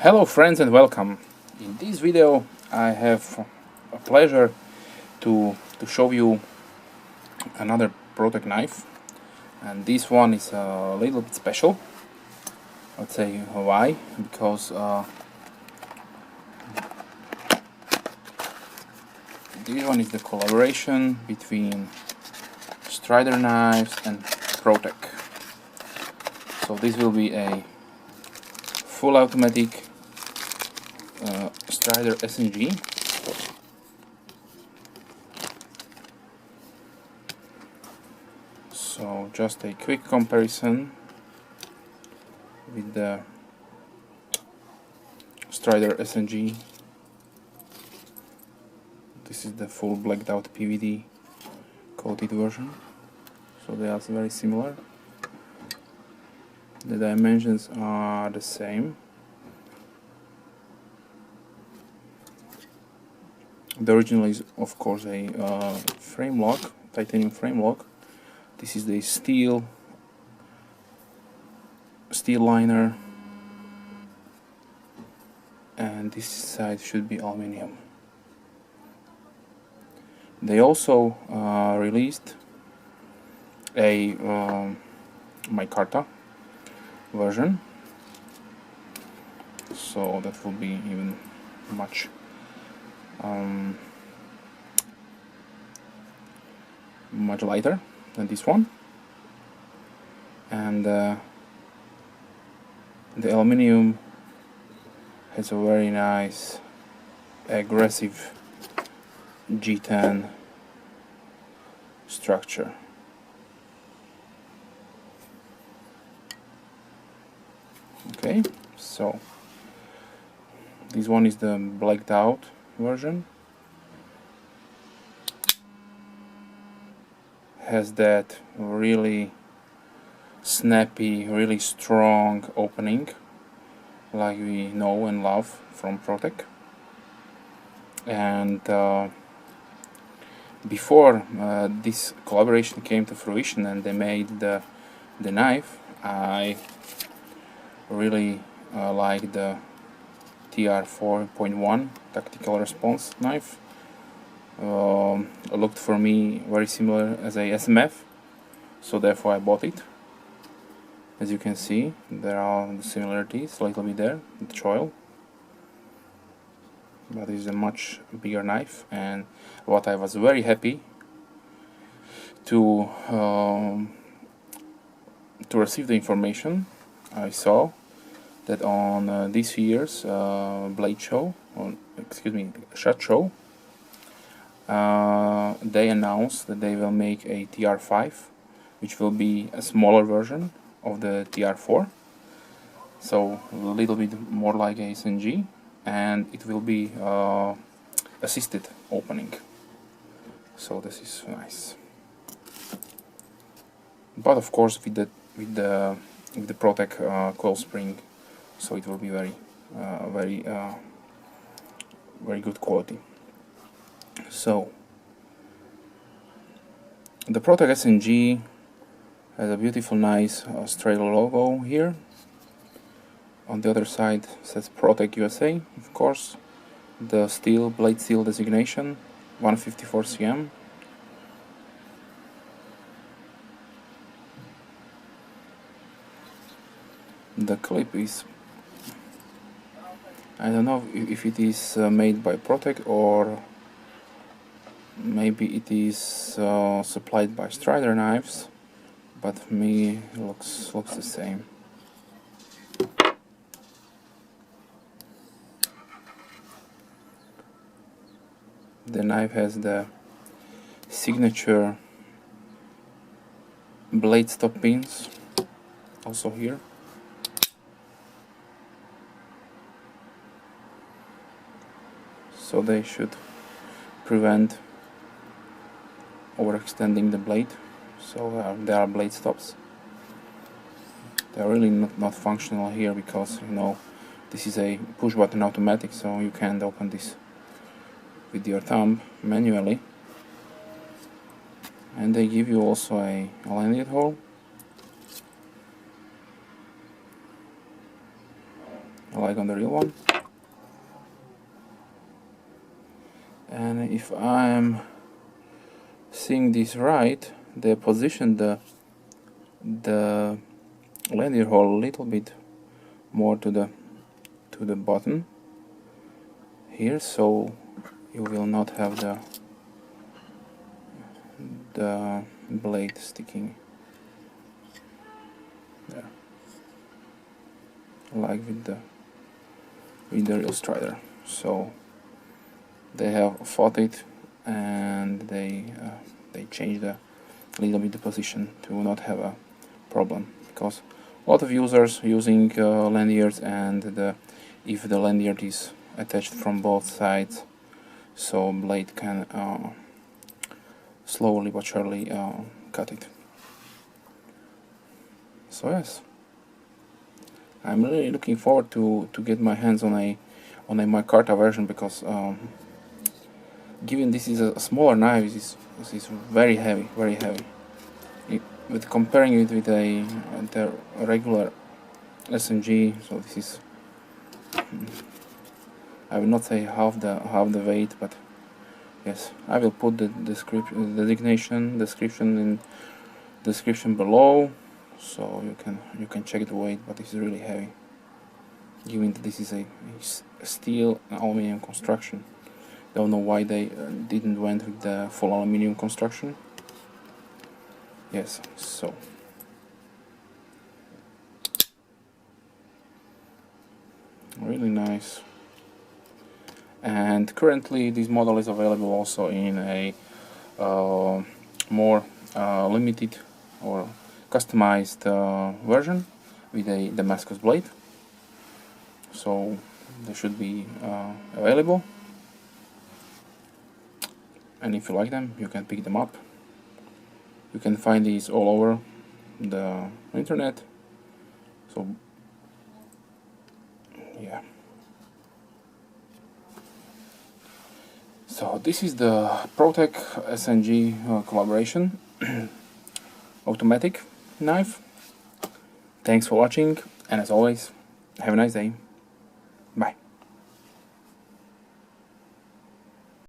Hello friends and welcome. In this video I have a pleasure to show you another Protech knife, and this one is a little bit special. I'll tell you why. Because this one is the collaboration between Strider knives and Protech. So this will be a full automatic Strider SnG. So just a quick comparison with the Strider SnG. This is the full blacked out PVD coated version, so they are very similar. The dimensions are the same. The original is of course a frame lock, titanium frame lock. This is the steel liner, and this side should be aluminium. They also released a micarta version, so that will be even much much lighter than this one, and the aluminium has a very nice aggressive G10 structure. Okay, so this one is the blacked out version. Has that really snappy, really strong opening like we know and love from Protech. And before this collaboration came to fruition and they made the knife, I really like the TR4.1 tactical response knife. Looked for me very similar as a SMF, so therefore I bought it. As you can see, there are the similarities a little bit there with choil, but it's a much bigger knife. And what I was very happy to receive the information, I saw that on this year's blade show, SHOT Show, they announced that they will make a TR5, which will be a smaller version of the TR4, so a little bit more like a SnG, and it will be assisted opening. So this is nice. But of course with the Protech coil spring, so it will be very good quality. So the Protech SnG has a beautiful, nice Strider logo here. On the other side says Protech USA, of course. The blade steel designation, 154 cm. The clip is, I don't know if it is made by Protech or maybe it is supplied by Strider knives, but me looks the same. The knife has the signature blade stop pins also here. So they should prevent overextending the blade. So there are blade stops. They are really not functional here because, you know, this is a push button automatic, so you can't open this with your thumb manually. And they give you also a landing hole like on the real one. And if I'm seeing this right, they position the lanyard hole a little bit more to the bottom here, so you will not have the blade sticking there, like with the real strider. So they have fought it, and they changed a little bit the position to not have a problem, because a lot of users using lanyards, and if the lanyard is attached from both sides, so blade can slowly but surely cut it. So yes, I'm really looking forward to get my hands on a micarta version, because given this is a smaller knife, this is very heavy, very heavy. With comparing it with the regular SnG, so this is, I will not say half the weight, but yes, I will put the description in description below, so you can check the weight. But this is really heavy, given that this is a steel and aluminum construction. Don't know why they didn't went with the full aluminum construction. Yes, so really nice. And currently this model is available also in a more limited or customized version with a Damascus blade, so they should be available, and if you like them, you can pick them up. You can find these all over the internet, so yeah. So this is the Protech SnG collaboration automatic knife. Thanks for watching, and as always, have a nice day. Bye.